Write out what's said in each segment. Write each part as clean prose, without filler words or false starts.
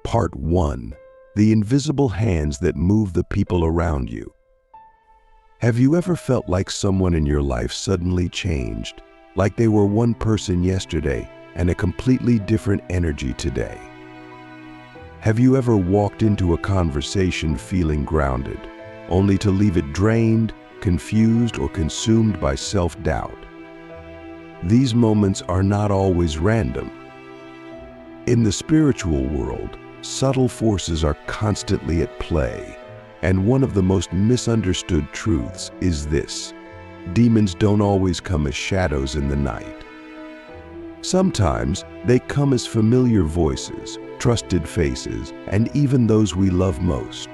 Part 1. The invisible hands that move the people around you. Have you ever felt like someone in your life suddenly changed, like they were one person yesterday and a completely different energy today? Have you ever walked into a conversation feeling grounded, only to leave it drained, confused, or consumed by self-doubt? These moments are not always random. In the spiritual world, subtle forces are constantly at play, and one of the most misunderstood truths is this: demons don't always come as shadows in the night. Sometimes they come as familiar voices, trusted faces, and even those we love most.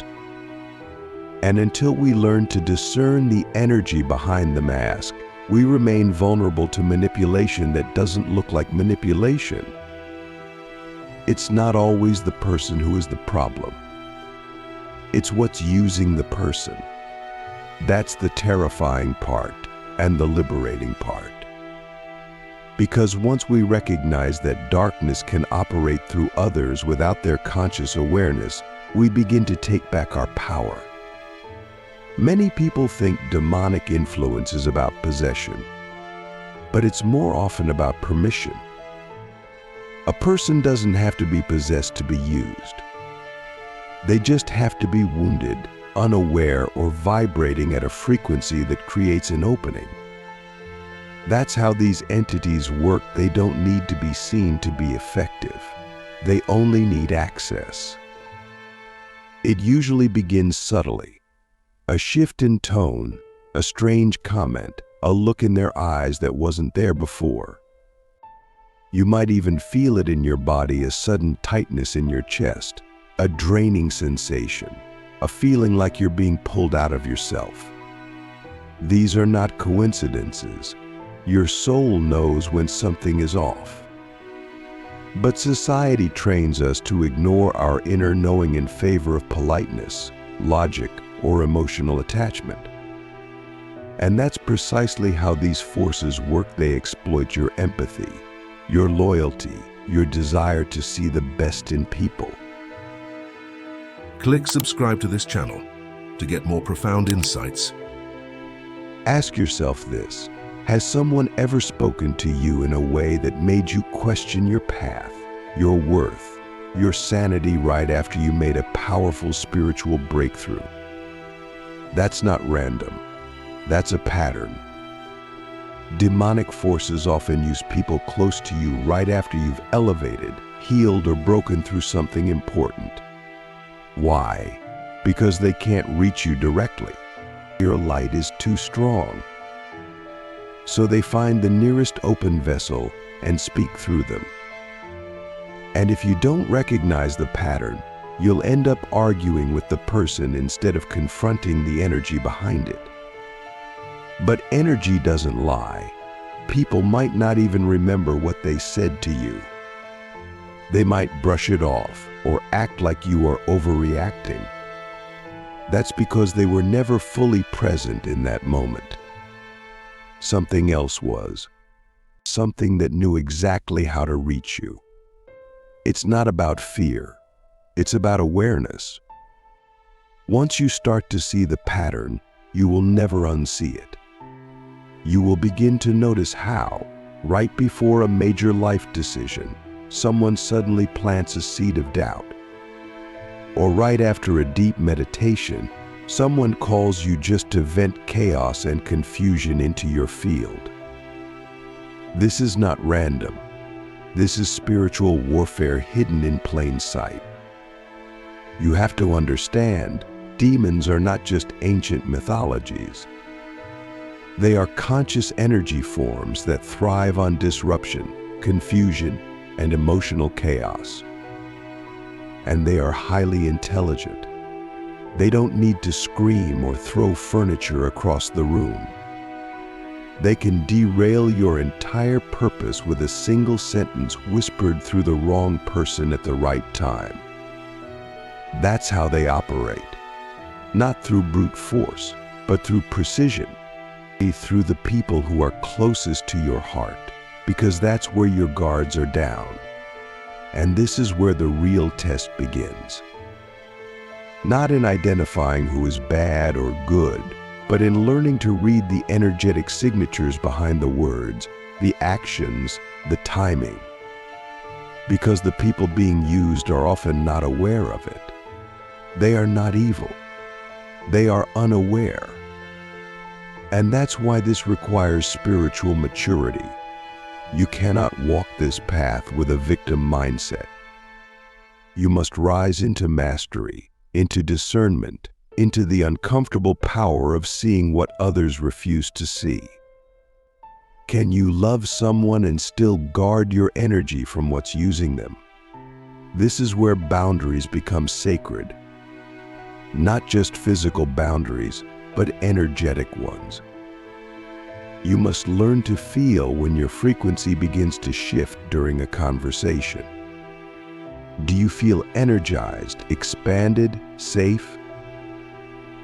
And until we learn to discern the energy behind the mask, we remain vulnerable to manipulation that doesn't look like manipulation. It's not always the person who is the problem. It's what's using the person. That's the terrifying part and the liberating part. Because once we recognize that darkness can operate through others without their conscious awareness, we begin to take back our power. Many people think demonic influence is about possession, but it's more often about permission. A person doesn't have to be possessed to be used. They just have to be wounded, unaware, or vibrating at a frequency that creates an opening. That's how these entities work. They don't need to be seen to be effective. They only need access. It usually begins subtly. A shift in tone, a strange comment, a look in their eyes that wasn't there before. You might even feel it in your body, a sudden tightness in your chest, a draining sensation, a feeling like you're being pulled out of yourself. These are not coincidences. Your soul knows when something is off. But society trains us to ignore our inner knowing in favor of politeness, logic, or emotional attachment. And that's precisely how these forces work. They exploit your empathy, your loyalty, your desire to see the best in people. Click subscribe to this channel to get more profound insights. Ask yourself this: has someone ever spoken to you in a way that made you question your path, your worth, your sanity right after you made a powerful spiritual breakthrough? That's not random. That's a pattern. Demonic forces often use people close to you right after you've elevated, healed, or broken through something important. Why? Because they can't reach you directly. Your light is too strong. So they find the nearest open vessel and speak through them. And if you don't recognize the pattern, you'll end up arguing with the person instead of confronting the energy behind it. But energy doesn't lie. People might not even remember what they said to you. They might brush it off or act like you are overreacting. That's because they were never fully present in that moment. Something else was. Something that knew exactly how to reach you. It's not about fear. It's about awareness. Once you start to see the pattern, you will never unsee it. You will begin to notice how, right before a major life decision, someone suddenly plants a seed of doubt. Or right after a deep meditation, someone calls you just to vent chaos and confusion into your field. This is not random. This is spiritual warfare hidden in plain sight. You have to understand, demons are not just ancient mythologies. They are conscious energy forms that thrive on disruption, confusion, and emotional chaos. And they are highly intelligent. They don't need to scream or throw furniture across the room. They can derail your entire purpose with a single sentence whispered through the wrong person at the right time. That's how they operate. Not through brute force, but through precision. Through the people who are closest to your heart, because that's where your guards are down. And this is where the real test begins. Not in identifying who is bad or good, but in learning to read the energetic signatures behind the words, the actions, the timing. Because the people being used are often not aware of it. They are not evil. They are unaware. And that's why this requires spiritual maturity. You cannot walk this path with a victim mindset. You must rise into mastery, into discernment, into the uncomfortable power of seeing what others refuse to see. Can you love someone and still guard your energy from what's using them? This is where boundaries become sacred. Not just physical boundaries, but energetic ones. You must learn to feel when your frequency begins to shift during a conversation. Do you feel energized, expanded, safe?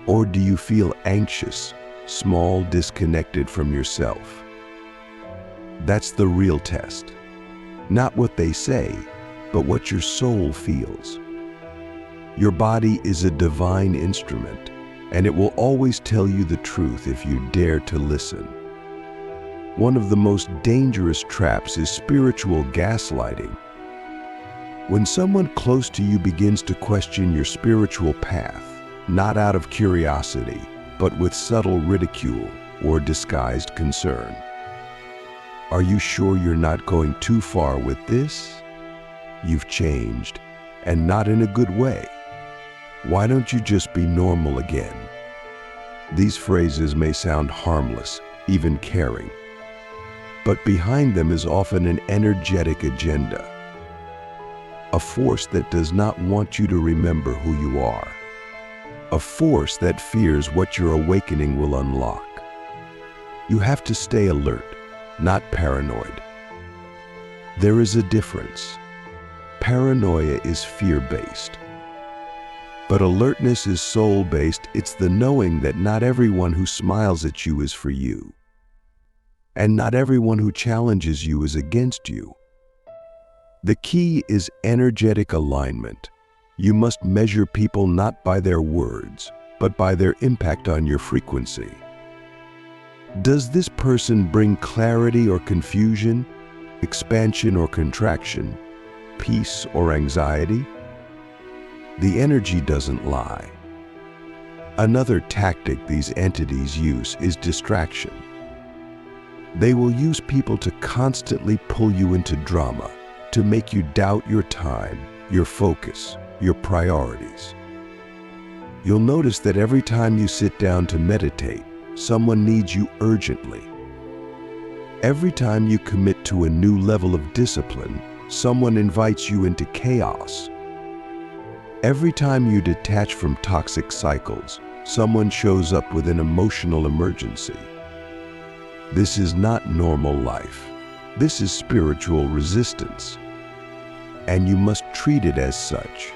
Or do you feel anxious, small, disconnected from yourself? That's the real test. Not what they say, but what your soul feels. Your body is a divine instrument, and it will always tell you the truth if you dare to listen. One of the most dangerous traps is spiritual gaslighting. When someone close to you begins to question your spiritual path, not out of curiosity, but with subtle ridicule or disguised concern. Are you sure you're not going too far with this? You've changed, and not in a good way. Why don't you just be normal again? These phrases may sound harmless, even caring, but behind them is often an energetic agenda. A force that does not want you to remember who you are. A force that fears what your awakening will unlock. You have to stay alert, not paranoid. There is a difference. Paranoia is fear-based. But alertness is soul-based. It's the knowing that not everyone who smiles at you is for you. And not everyone who challenges you is against you. The key is energetic alignment. You must measure people not by their words, but by their impact on your frequency. Does this person bring clarity or confusion, expansion or contraction, peace or anxiety? The energy doesn't lie. Another tactic these entities use is distraction. They will use people to constantly pull you into drama, to make you doubt your time, your focus, your priorities. You'll notice that every time you sit down to meditate, someone needs you urgently. Every time you commit to a new level of discipline, someone invites you into chaos. Every time you detach from toxic cycles, someone shows up with an emotional emergency. This is not normal life. This is spiritual resistance. And you must treat it as such.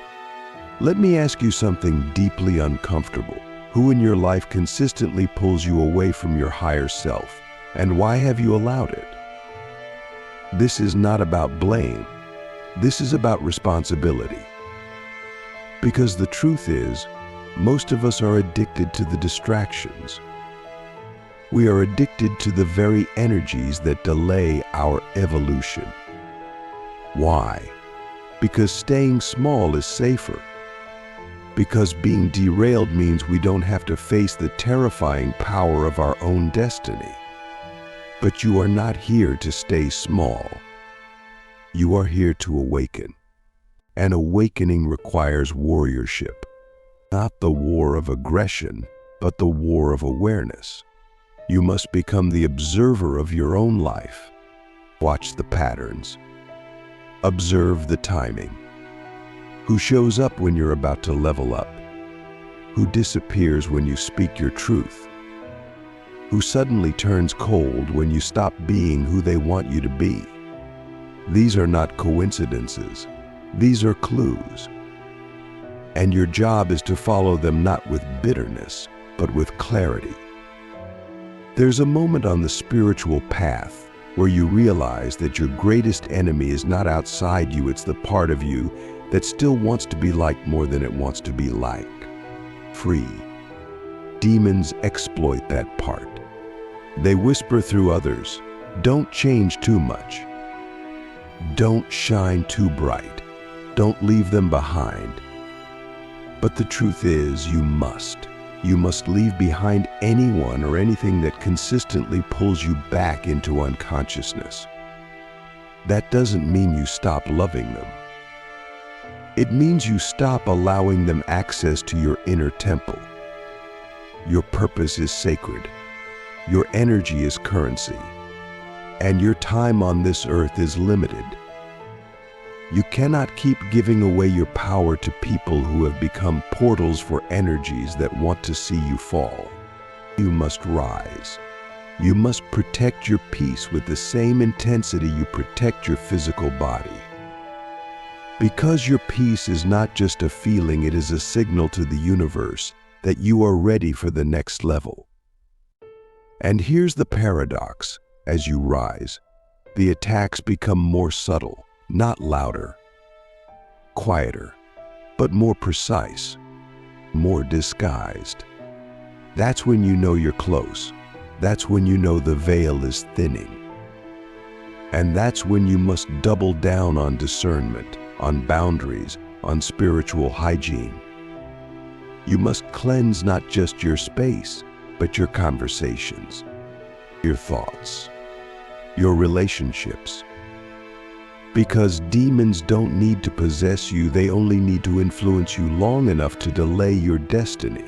Let me ask you something deeply uncomfortable. Who in your life consistently pulls you away from your higher self, and why have you allowed it? This is not about blame. This is about responsibility. Because the truth is, most of us are addicted to the distractions. We are addicted to the very energies that delay our evolution. Why? Because staying small is safer. Because being derailed means we don't have to face the terrifying power of our own destiny. But you are not here to stay small. You are here to awaken. An awakening requires warriorship. Not the war of aggression, but the war of awareness. You must become the observer of your own life. Watch the patterns. Observe the timing. Who shows up when you're about to level up? Who disappears when you speak your truth? Who suddenly turns cold when you stop being who they want you to be? These are not coincidences. These are clues. And your job is to follow them not with bitterness, but with clarity. There's a moment on the spiritual path where you realize that your greatest enemy is not outside you, it's the part of you that still wants to be liked more than it wants to be like. Free. Demons exploit that part. They whisper through others, "Don't change too much. Don't shine too bright. Don't leave them behind." But the truth is, you must. You must leave behind anyone or anything that consistently pulls you back into unconsciousness. That doesn't mean you stop loving them. It means you stop allowing them access to your inner temple. Your purpose is sacred. Your energy is currency. And your time on this earth is limited. You cannot keep giving away your power to people who have become portals for energies that want to see you fall. You must rise. You must protect your peace with the same intensity you protect your physical body. Because your peace is not just a feeling, it is a signal to the universe that you are ready for the next level. And here's the paradox: as you rise, the attacks become more subtle. Not louder, quieter, but more precise, more disguised. That's when you know you're close. That's when you know the veil is thinning. And that's when you must double down on discernment, on boundaries, on spiritual hygiene. You must cleanse not just your space, but your conversations, your thoughts, your relationships. Because demons don't need to possess you, they only need to influence you long enough to delay your destiny.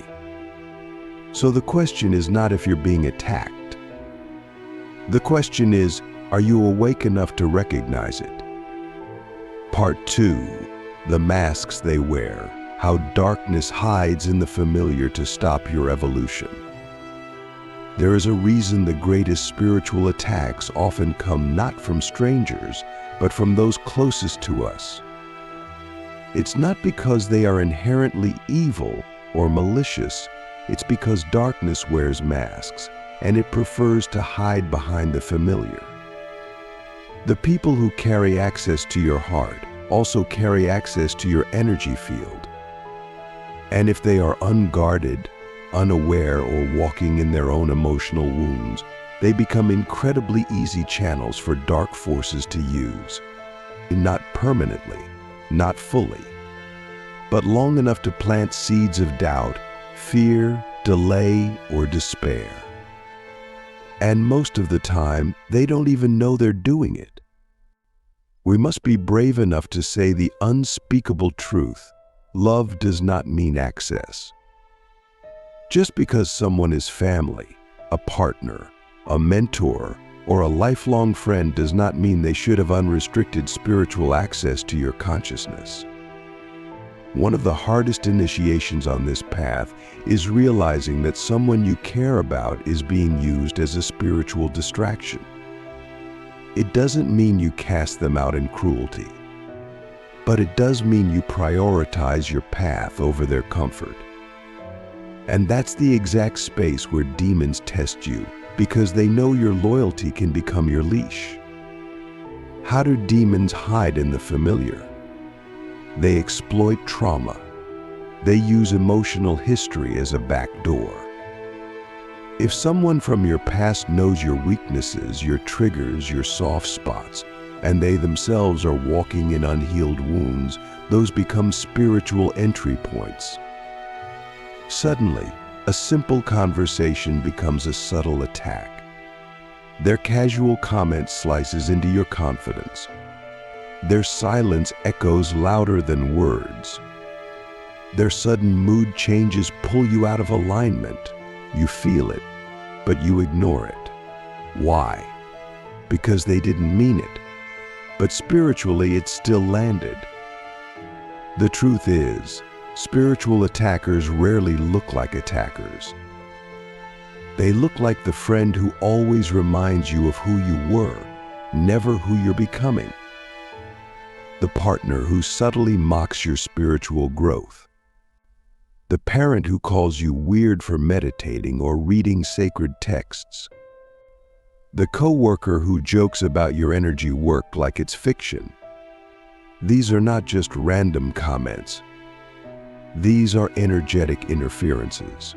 So the question is not if you're being attacked. The question is, are you awake enough to recognize it? Part 2, the masks they wear, how darkness hides in the familiar to stop your evolution. There is a reason the greatest spiritual attacks often come not from strangers, but from those closest to us. It's not because they are inherently evil or malicious. It's because darkness wears masks, and it prefers to hide behind the familiar. The people who carry access to your heart also carry access to your energy field. And if they are unguarded, unaware, or walking in their own emotional wounds, they become incredibly easy channels for dark forces to use. Not permanently, not fully, but long enough to plant seeds of doubt, fear, delay, or despair. And most of the time, they don't even know they're doing it. We must be brave enough to say the unspeakable truth: love does not mean access. Just because someone is family, a partner, a mentor, or a lifelong friend does not mean they should have unrestricted spiritual access to your consciousness. One of the hardest initiations on this path is realizing that someone you care about is being used as a spiritual distraction. It doesn't mean you cast them out in cruelty, but it does mean you prioritize your path over their comfort. And that's the exact space where demons test you, because they know your loyalty can become your leash. How do demons hide in the familiar? They exploit trauma. They use emotional history as a backdoor. If someone from your past knows your weaknesses, your triggers, your soft spots, and they themselves are walking in unhealed wounds, those become spiritual entry points. Suddenly, a simple conversation becomes a subtle attack. Their casual comment slices into your confidence. Their silence echoes louder than words. Their sudden mood changes pull you out of alignment. You feel it, but you ignore it. Why? Because they didn't mean it. But spiritually, it still landed. The truth is, spiritual attackers rarely look like attackers. They look like the friend who always reminds you of who you were, never who you're becoming. The partner who subtly mocks your spiritual growth. The parent who calls you weird for meditating or reading sacred texts. The coworker who jokes about your energy work like it's fiction. These are not just random comments. These are energetic interferences.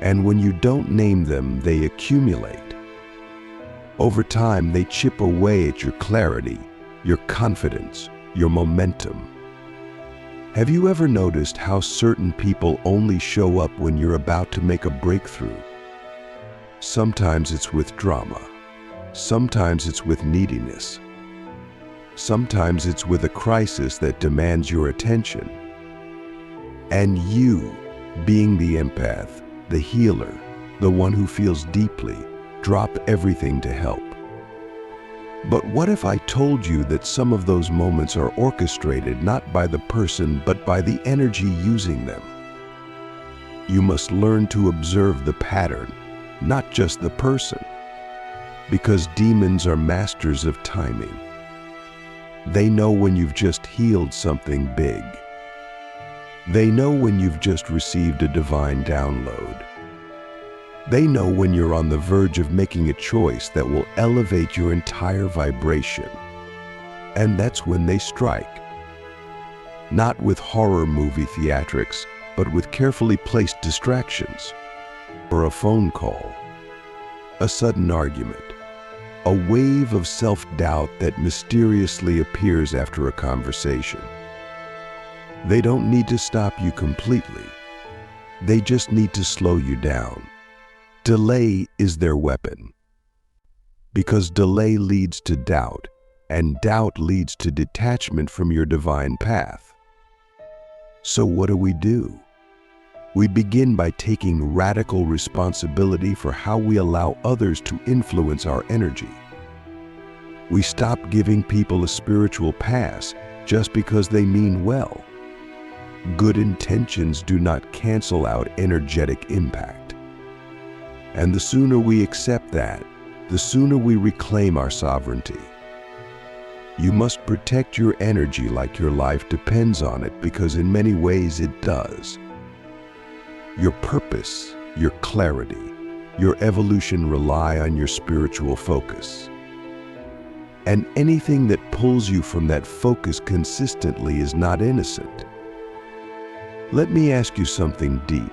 And when you don't name them, they accumulate. Over time, they chip away at your clarity, your confidence, your momentum. Have you ever noticed how certain people only show up when you're about to make a breakthrough? Sometimes it's with drama. Sometimes it's with neediness. Sometimes it's with a crisis that demands your attention. And you, being the empath, the healer, the one who feels deeply, drop everything to help. But what if I told you that some of those moments are orchestrated not by the person but by the energy using them? You must learn to observe the pattern, not just the person, because demons are masters of timing. They know when you've just healed something big. They know when you've just received a divine download. They know when you're on the verge of making a choice that will elevate your entire vibration. And that's when they strike. Not with horror movie theatrics, but with carefully placed distractions. Or a phone call, a sudden argument, a wave of self-doubt that mysteriously appears after a conversation. They don't need to stop you completely. They just need to slow you down. Delay is their weapon. Because delay leads to doubt, and doubt leads to detachment from your divine path. So what do? We begin by taking radical responsibility for how we allow others to influence our energy. We stop giving people a spiritual pass just because they mean well. Good intentions do not cancel out energetic impact. And the sooner we accept that, the sooner we reclaim our sovereignty. You must protect your energy like your life depends on it, because in many ways it does. Your purpose, your clarity, your evolution rely on your spiritual focus. And anything that pulls you from that focus consistently is not innocent. Let me ask you something deep.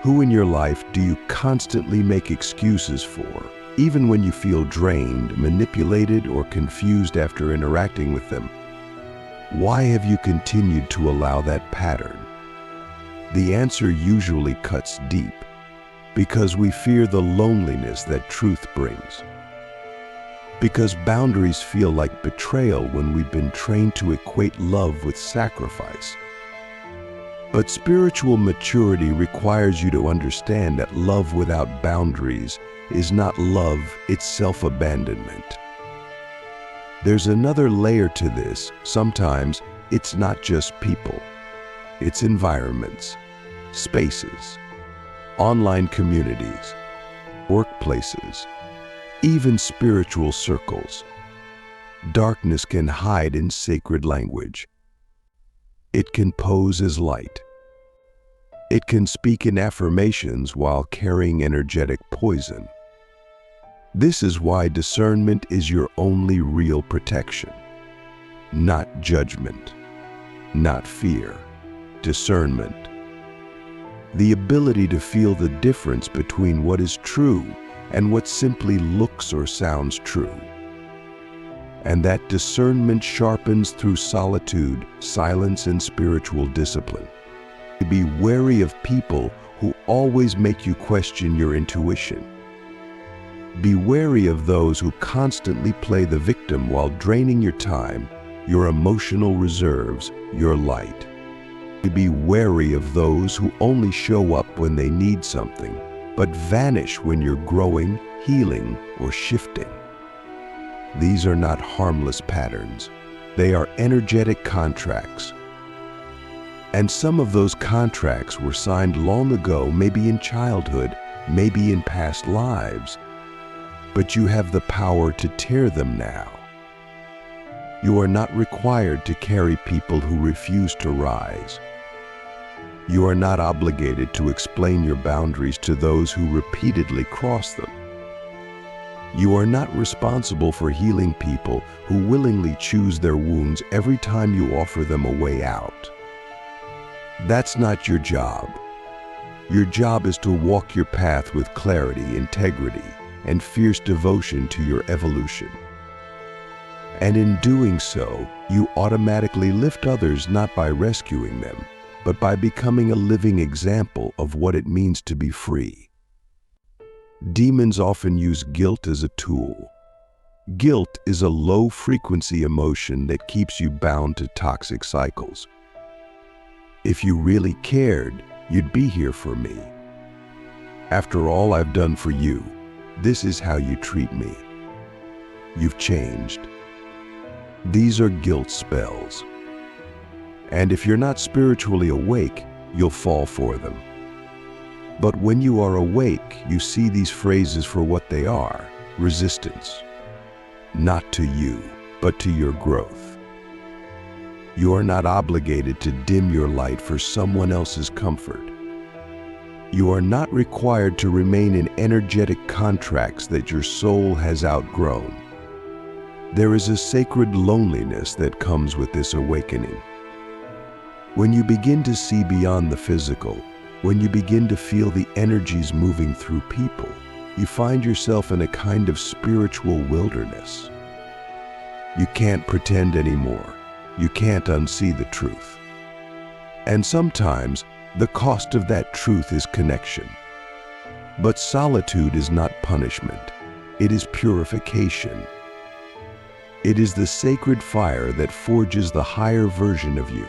Who in your life do you constantly make excuses for, even when you feel drained, manipulated, or confused after interacting with them? Why have you continued to allow that pattern? The answer usually cuts deep, because we fear the loneliness that truth brings. Because boundaries feel like betrayal when we've been trained to equate love with sacrifice. But spiritual maturity requires you to understand that love without boundaries is not love, it's self-abandonment. There's another layer to this. Sometimes it's not just people. It's environments, spaces, online communities, workplaces, even spiritual circles. Darkness can hide in sacred language. It can pose as light. It can speak in affirmations while carrying energetic poison. This is why discernment is your only real protection. Not judgment, not fear, discernment. The ability to feel the difference between what is true and what simply looks or sounds true. And that discernment sharpens through solitude, silence, and spiritual discipline. Be wary of people who always make you question your intuition. Be wary of those who constantly play the victim while draining your time, your emotional reserves, your light. Be wary of those who only show up when they need something, but vanish when you're growing, healing, or shifting. These are not harmless patterns. They are energetic contracts. And some of those contracts were signed long ago, maybe in childhood, maybe in past lives. But you have the power to tear them now. You are not required to carry people who refuse to rise. You are not obligated to explain your boundaries to those who repeatedly cross them. You are not responsible for healing people who willingly choose their wounds every time you offer them a way out. That's not your job. Your job is to walk your path with clarity, integrity, and fierce devotion to your evolution. And in doing so, you automatically lift others not by rescuing them, but by becoming a living example of what it means to be free. Demons often use guilt as a tool. Guilt is a low-frequency emotion that keeps you bound to toxic cycles. If you really cared, you'd be here for me. After all I've done for you, this is how you treat me. You've changed. These are guilt spells. And if you're not spiritually awake, you'll fall for them. But when you are awake, you see these phrases for what they are: resistance. Not to you, but to your growth. You are not obligated to dim your light for someone else's comfort. You are not required to remain in energetic contracts that your soul has outgrown. There is a sacred loneliness that comes with this awakening. When you begin to see beyond the physical, when you begin to feel the energies moving through people, you find yourself in a kind of spiritual wilderness. You can't pretend anymore. You can't unsee the truth. And sometimes, the cost of that truth is connection. But solitude is not punishment. It is purification. It is the sacred fire that forges the higher version of you.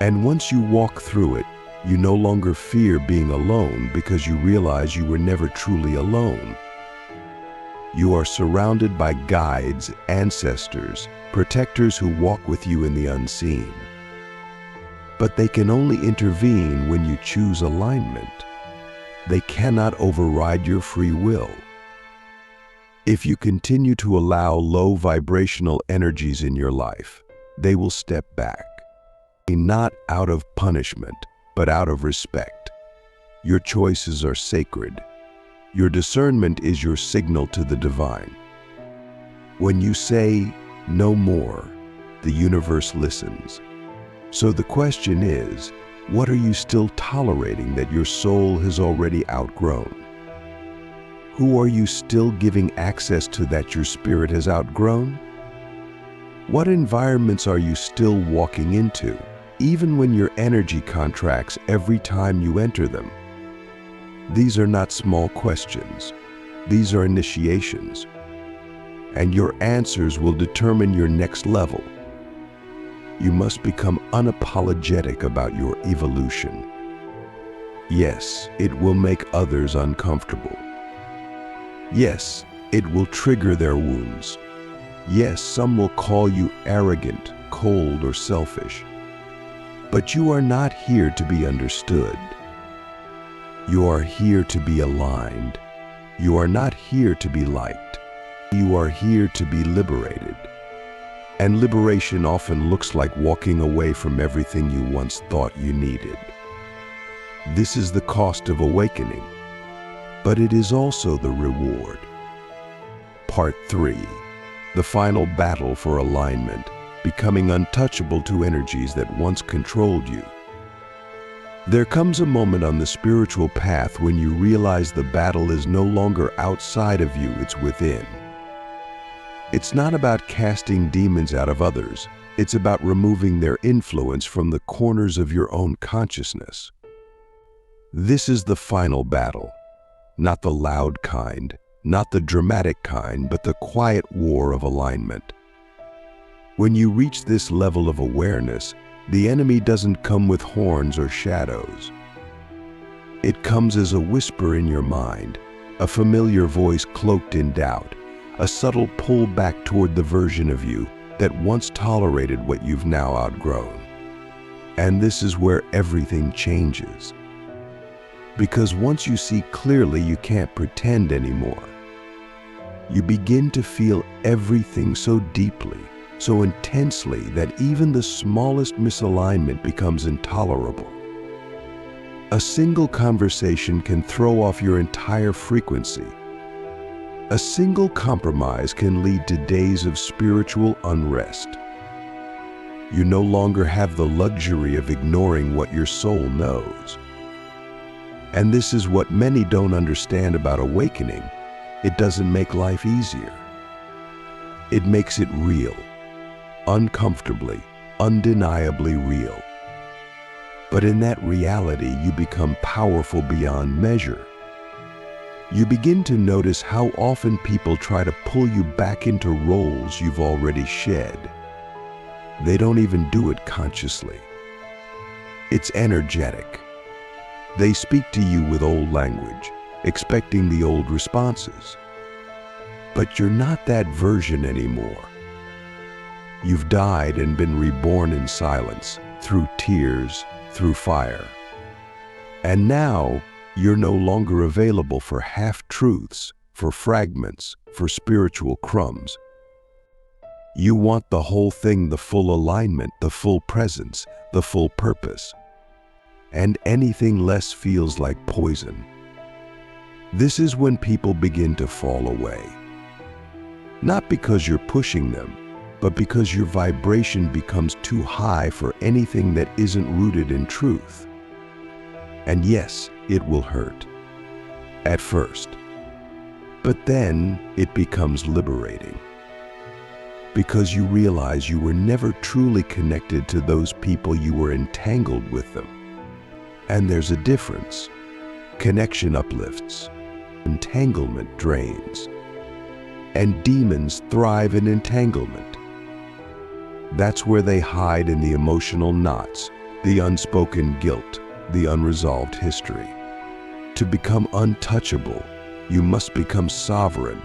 And once you walk through it, you no longer fear being alone because you realize you were never truly alone. You are surrounded by guides, ancestors, protectors who walk with you in the unseen. But they can only intervene when you choose alignment. They cannot override your free will. If you continue to allow low vibrational energies in your life, they will step back. Not out of punishment, but out of respect. Your choices are sacred. Your discernment is your signal to the divine. When you say, "No more," the universe listens. So the question is, what are you still tolerating that your soul has already outgrown? Who are you still giving access to that your spirit has outgrown? What environments are you still walking into, even when your energy contracts every time you enter them? These are not small questions. These are initiations. And your answers will determine your next level. You must become unapologetic about your evolution. Yes, it will make others uncomfortable. Yes, it will trigger their wounds. Yes, some will call you arrogant, cold, or selfish. But you are not here to be understood. You are here to be aligned. You are not here to be liked. You are here to be liberated. And liberation often looks like walking away from everything you once thought you needed. This is the cost of awakening, but it is also the reward. Part 3. The final battle for alignment, becoming untouchable to energies that once controlled you. There comes a moment on the spiritual path when you realize the battle is no longer outside of you, it's within. It's not about casting demons out of others. It's about removing their influence from the corners of your own consciousness. This is the final battle, not the loud kind, not the dramatic kind, but the quiet war of alignment. When you reach this level of awareness, the enemy doesn't come with horns or shadows. It comes as a whisper in your mind, a familiar voice cloaked in doubt, a subtle pull back toward the version of you that once tolerated what you've now outgrown. And this is where everything changes. Because once you see clearly, you can't pretend anymore. You begin to feel everything so deeply, so intensely, that even the smallest misalignment becomes intolerable. A single conversation can throw off your entire frequency. A single compromise can lead to days of spiritual unrest. You no longer have the luxury of ignoring what your soul knows. And this is what many don't understand about awakening. It doesn't make life easier. It makes it real, uncomfortably, undeniably real. But in that reality, you become powerful beyond measure. You begin to notice how often people try to pull you back into roles you've already shed. They don't even do it consciously. It's energetic. They speak to you with old language, expecting the old responses. But you're not that version anymore. You've died and been reborn in silence, through tears, through fire. And now, you're no longer available for half-truths, for fragments, for spiritual crumbs. You want the whole thing, the full alignment, the full presence, the full purpose. And anything less feels like poison. This is when people begin to fall away. Not because you're pushing them, but because your vibration becomes too high for anything that isn't rooted in truth. And yes, it will hurt. At first. But then it becomes liberating. Because you realize you were never truly connected to those people, you were entangled with them. And there's a difference. Connection uplifts. Entanglement drains. And demons thrive in entanglement. That's where they hide, in the emotional knots, the unspoken guilt, the unresolved history. To become untouchable, you must become sovereign.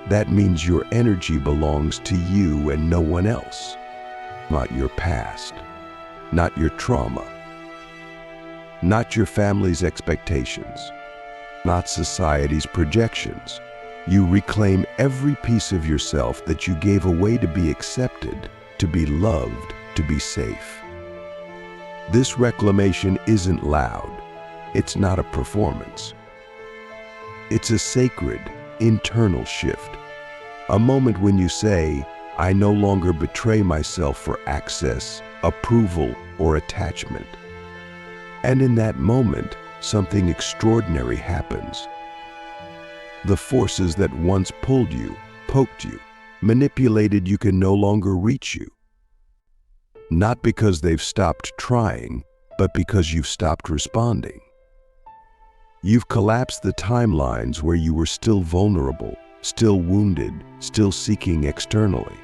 That means your energy belongs to you and no one else. Not your past, not your trauma, not your family's expectations, not society's projections. You reclaim every piece of yourself that you gave away to be accepted, to be loved, to be safe. This reclamation isn't loud. It's not a performance. It's a sacred, internal shift. A moment when you say, I no longer betray myself for access, approval, or attachment. And in that moment, something extraordinary happens. The forces that once pulled you, poked you, manipulated you can no longer reach you. Not because they've stopped trying, but because you've stopped responding. You've collapsed the timelines where you were still vulnerable, still wounded, still seeking externally.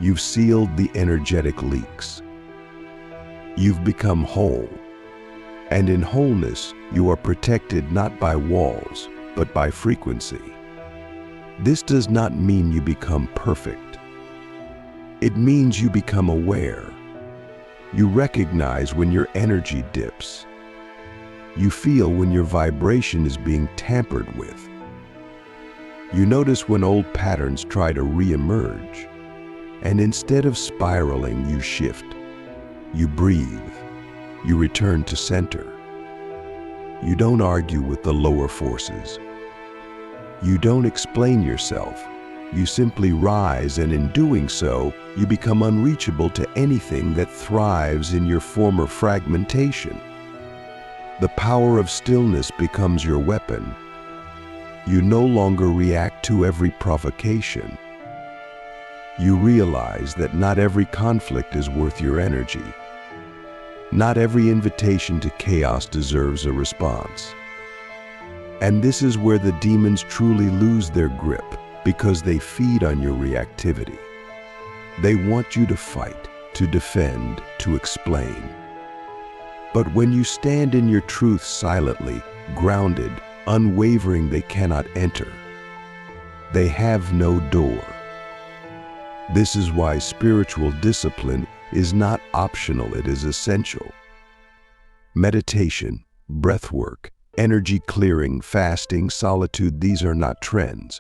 You've sealed the energetic leaks. You've become whole. And in wholeness, you are protected not by walls, but by frequency. This does not mean you become perfect. It means you become aware. You recognize when your energy dips. You feel when your vibration is being tampered with. You notice when old patterns try to re-emerge. And instead of spiraling, you shift. You breathe. You return to center. You don't argue with the lower forces. You don't explain yourself. You simply rise, and in doing so, you become unreachable to anything that thrives in your former fragmentation. The power of stillness becomes your weapon. You no longer react to every provocation. You realize that not every conflict is worth your energy. Not every invitation to chaos deserves a response. And this is where the demons truly lose their grip, because they feed on your reactivity. They want you to fight, to defend, to explain. But when you stand in your truth silently, grounded, unwavering, they cannot enter. They have no door. This is why spiritual discipline is not optional, it is essential. Meditation, breath work, energy clearing, fasting, solitude, these are not trends.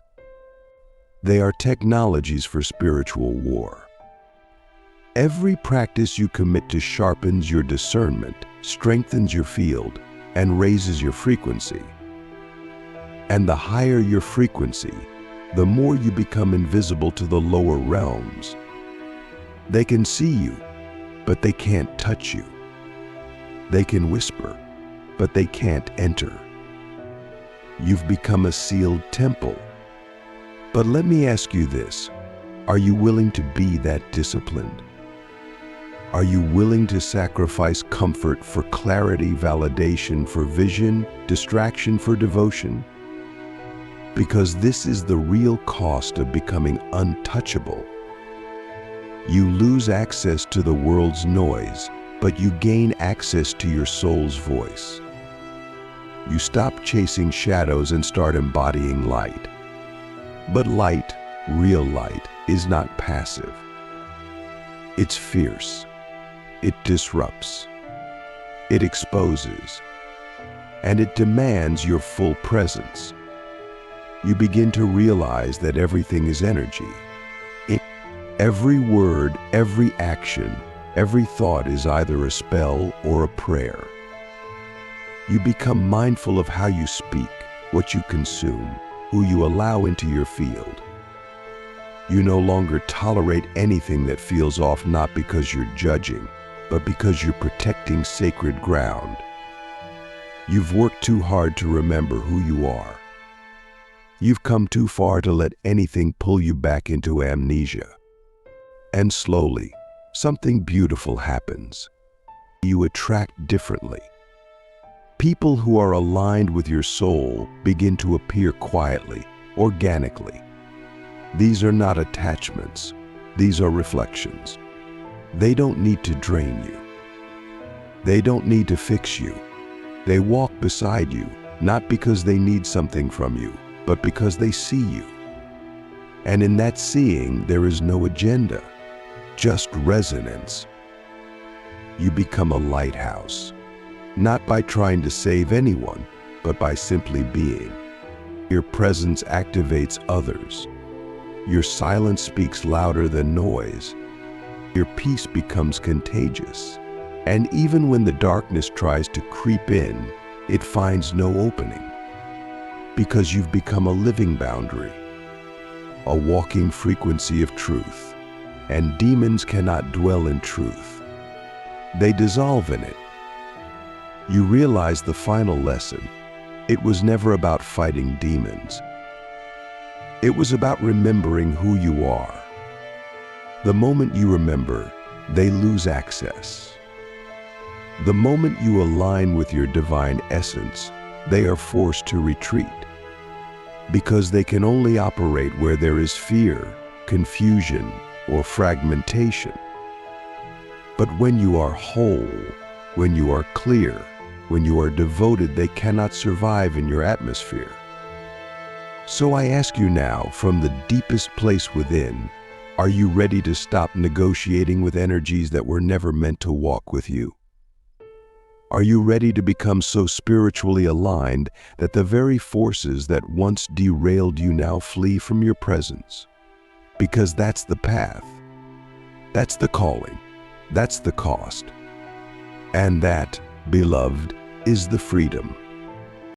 They are technologies for spiritual war. Every practice you commit to sharpens your discernment, strengthens your field, and raises your frequency. And the higher your frequency, the more you become invisible to the lower realms. They can see you, but they can't touch you. They can whisper, but they can't enter. You've become a sealed temple. But let me ask you this, are you willing to be that disciplined? Are you willing to sacrifice comfort for clarity, validation for vision, distraction for devotion? Because this is the real cost of becoming untouchable. You lose access to the world's noise, but you gain access to your soul's voice. You stop chasing shadows and start embodying light. But light, real light, is not passive. It's fierce. It disrupts. It exposes. And it demands your full presence. You begin to realize that everything is energy. Every word, every action, every thought is either a spell or a prayer. You become mindful of how you speak, what you consume, who you allow into your field. You no longer tolerate anything that feels off, not because you're judging, but because you're protecting sacred ground. You've worked too hard to remember who you are. You've come too far to let anything pull you back into amnesia. And slowly, something beautiful happens. You attract differently. People who are aligned with your soul begin to appear quietly, organically. These are not attachments. These are reflections. They don't need to drain you. They don't need to fix you. They walk beside you, not because they need something from you, but because they see you. And in that seeing, there is no agenda, just resonance. You become a lighthouse, not by trying to save anyone, but by simply being. Your presence activates others. Your silence speaks louder than noise. Your peace becomes contagious. And even when the darkness tries to creep in, it finds no opening. Because you've become a living boundary, a walking frequency of truth. And demons cannot dwell in truth. They dissolve in it. You realize the final lesson. It was never about fighting demons. It was about remembering who you are. The moment you remember, they lose access. The moment you align with your divine essence, they are forced to retreat. Because they can only operate where there is fear, confusion, or fragmentation. But when you are whole, when you are clear, when you are devoted, they cannot survive in your atmosphere. So I ask you now, from the deepest place within, are you ready to stop negotiating with energies that were never meant to walk with you? Are you ready to become so spiritually aligned that the very forces that once derailed you now flee from your presence? Because that's the path. That's the calling. That's the cost. And that, beloved, is the freedom.